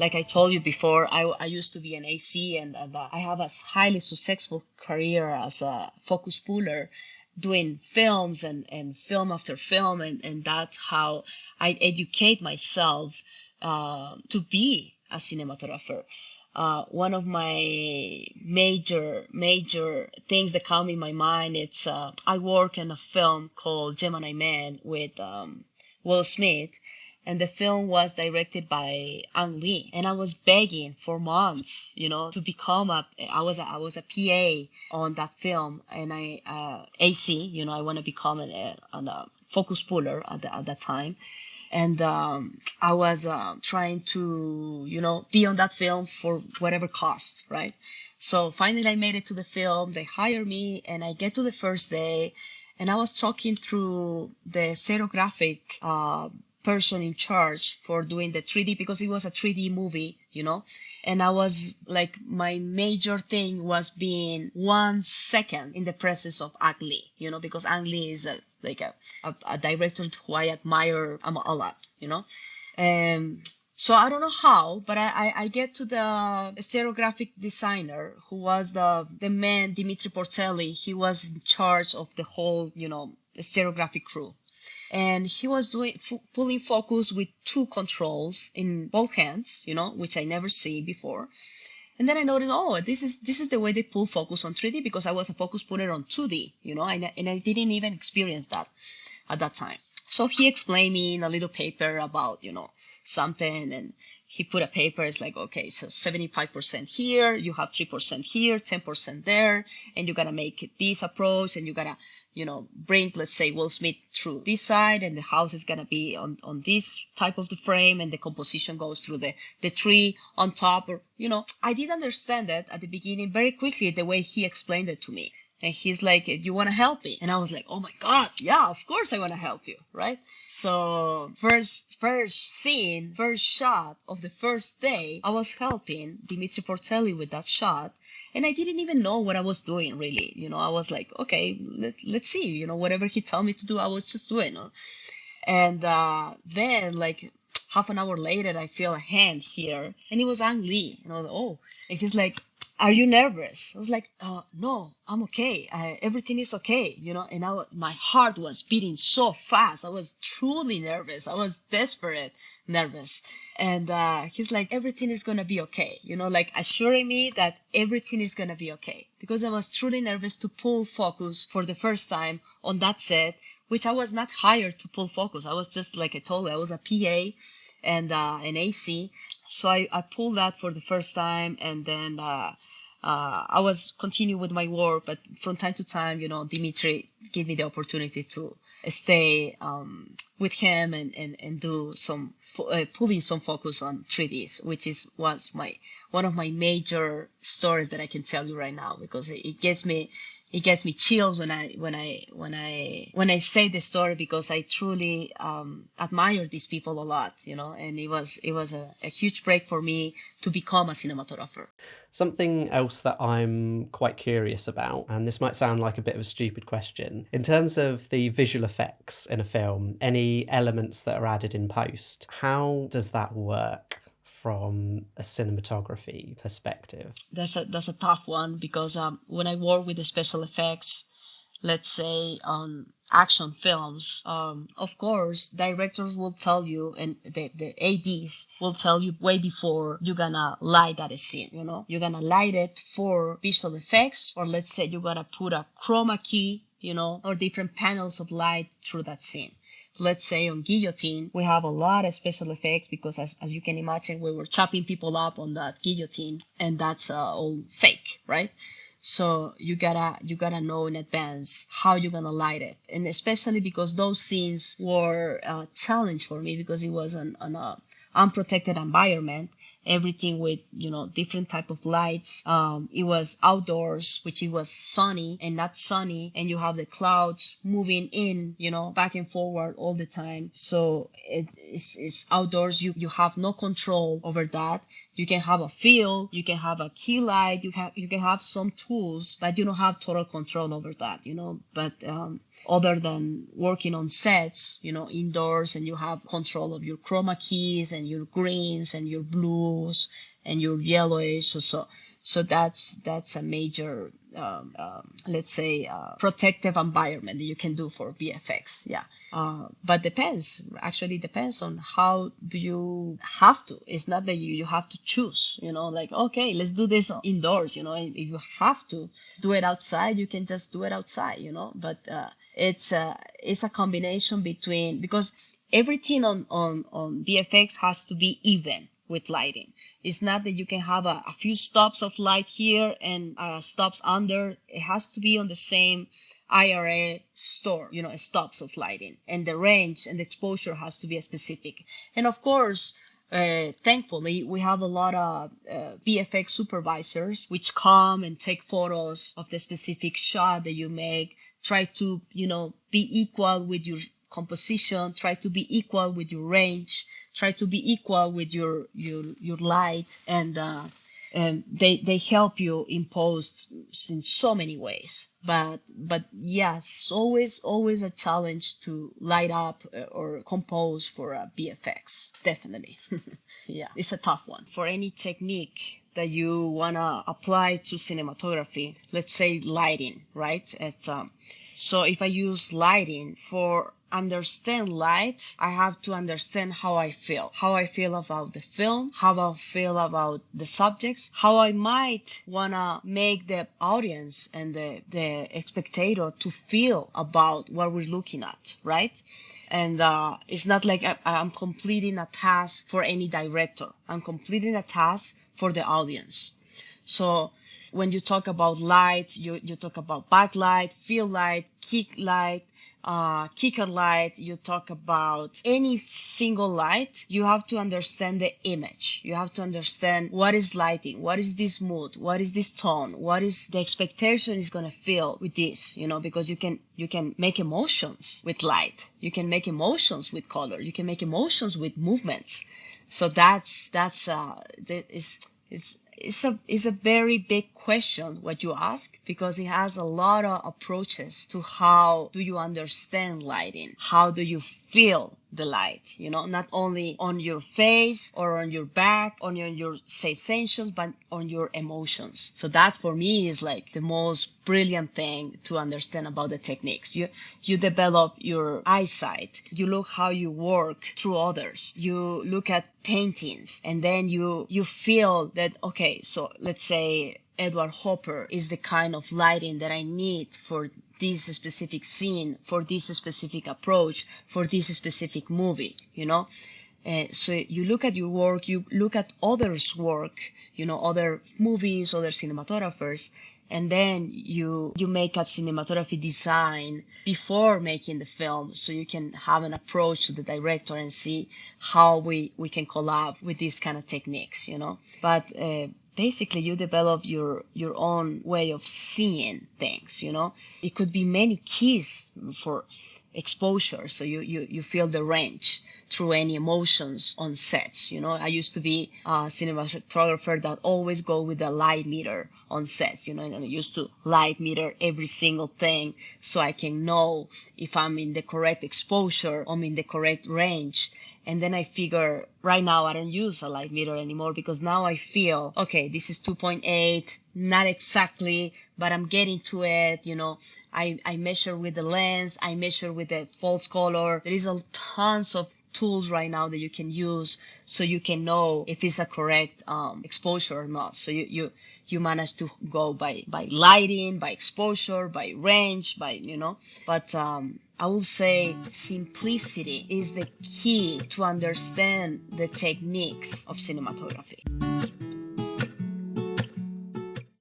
like I told you before, I used to be an AC, and I have a highly successful career as a focus puller, doing films and film after film, and that's how I educate myself to be a cinematographer. One of my major things that come in my mind, it's I work in a film called Gemini Man with Will Smith, and the film was directed by Ang Lee, and I was begging for months, to become I was a PA on that film, and I AC, I want to become a focus puller at that time. And I was trying to, be on that film for whatever cost, right? So finally I made it to the film. They hired me, and I get to the first day, and I was talking through the stereographic person in charge for doing the 3D, because it was a 3D movie, and I was like, my major thing was being 1 second in the presence of Ang Lee, because Ang Lee is a director who I admire a lot, and so I don't know how, but I get to the stereographic designer, who was the man, Dimitri Portelli. He was in charge of the whole, stereographic crew. And he was doing pulling focus with 2 controls in both hands, which I never see before. And then I noticed, oh, this is the way they pull focus on 3D, because I was a focus puller on 2D, and I didn't even experience that at that time. So he explained me in a little paper about, something, and he put a paper. It's like, okay, so 75% here, you have 3% here, 10% there, and you gotta make this approach, and you gotta, bring, let's say, Will Smith through this side, and the house is gonna be on this type of the frame, and the composition goes through the tree on top, or, I did understand that at the beginning very quickly, the way he explained it to me. And he's like, you want to help me? And I was like, oh my God, yeah, of course I want to help you, right? So first scene, first shot of the first day, I was helping Dimitri Portelli with that shot. And I didn't even know what I was doing, really. I was like, okay, let's see, whatever he told me to do, I was just doing. And then, like, half an hour later, I feel a hand here, and it was Ang Lee. And I was like, oh, and he's like, are you nervous? I was like, no, I'm okay. Everything is okay, and my heart was beating so fast. I was truly nervous. I was desperate nervous. And he's like, everything is going to be okay, like assuring me that everything is going to be okay. Because I was truly nervous to pull focus for the first time on that set, which I was not hired to pull focus. I was just, like I told you, I was a PA and an AC. So I pulled that for the first time, and then I was continue with my work, but from time to time, Dimitri gave me the opportunity to stay with him and do some pulling some focus on 3Ds, which was one of my major stories that I can tell you right now, because it gets me chills when I say the story, because I truly admire these people a lot, and it was a huge break for me to become a cinematographer. Something else that I'm quite curious about, and this might sound like a bit of a stupid question, in terms of the visual effects in a film, any elements that are added in post, how does that work from a cinematography perspective? That's a tough one, because when I work with the special effects, let's say on action films, of course, directors will tell you, and the ADs will tell you way before you're gonna light that scene, you're gonna light it for visual effects, or let's say you're gonna put a chroma key, or different panels of light through that scene. Let's say on Guillotine, we have a lot of special effects, because as you can imagine, we were chopping people up on that guillotine, and that's all fake, right? So you gotta know in advance how you're gonna light it, and especially because those scenes were a challenge for me, because it was an unprotected environment, everything with different type of lights. It was outdoors, which it was sunny and not sunny, and you have the clouds moving in, back and forward all the time. So it's outdoors. You have no control over that. You can have a fill, you can have a key light, you can have some tools, but you don't have total control over that, But other than working on sets, indoors, and you have control of your chroma keys and your greens and your blues and your yellowish. So that's a major, let's say, protective environment that you can do for VFX. Yeah. But actually depends on how do you have to. It's not that you have to choose, like, okay, let's do this indoors, If you have to do it outside, you can just do it outside, But it's a combination because everything on VFX has to be even with lighting. It's not that you can have a few stops of light here and stops under. It has to be on the same IRA store, stops of lighting. And the range and the exposure has to be specific. And of course, thankfully, we have a lot of VFX supervisors which come and take photos of the specific shot that you make. Try to, be equal with your composition. Try to be equal with your range. Try to be equal with your light, and they help you in post in so many ways. But yes, always a challenge to light up or compose for a VFX. Definitely, yeah, it's a tough one. For any technique that you wanna apply to cinematography, let's say lighting, right? So if I use lighting for understand light, I have to understand how I feel about the film, how I feel about the subjects, how I might wanna make the audience and the spectator to feel about what we're looking at, right? And it's not like I'm completing a task for any director. I'm completing a task for the audience. So when you talk about light, you talk about backlight, fill light, kicker light, you talk about any single light. You have to understand the image. You have to understand what is lighting, what is this mood, what is this tone, what is the expectation is going to feel with this, because you can make emotions with light. You can make emotions with color. You can make emotions with movements. So it's a very big question what you ask, because it has a lot of approaches to how do you understand lighting, how do you feel the light, not only on your face or on your back, on your sensations, but on your emotions. So that for me is like the most brilliant thing to understand about the techniques. You develop your eyesight, you look how you work through others, you look at paintings, and then you feel that, okay, so let's say Edward Hopper is the kind of lighting that I need for this specific scene, for this specific approach, for this specific movie, So you look at your work, you look at others' work, other movies, other cinematographers, and then you make a cinematography design before making the film, so you can have an approach to the director and see how we can collab with these kind of techniques, But basically you develop your own way of seeing things, It could be many keys for exposure, so you feel the range through any emotions on sets. I used to be a cinematographer that always go with a light meter on sets, and I used to light meter every single thing so I can know if I'm in the correct exposure, I'm in the correct range. And then I figure right now I don't use a light meter anymore, because now I feel, okay, this is 2.8, not exactly, but I'm getting to it, I measure with the lens, I measure with the false color. There is tons of tools right now that you can use so you can know if it's a correct exposure or not. So you manage to go by lighting, by exposure, by range, but I will say simplicity is the key to understand the techniques of cinematography.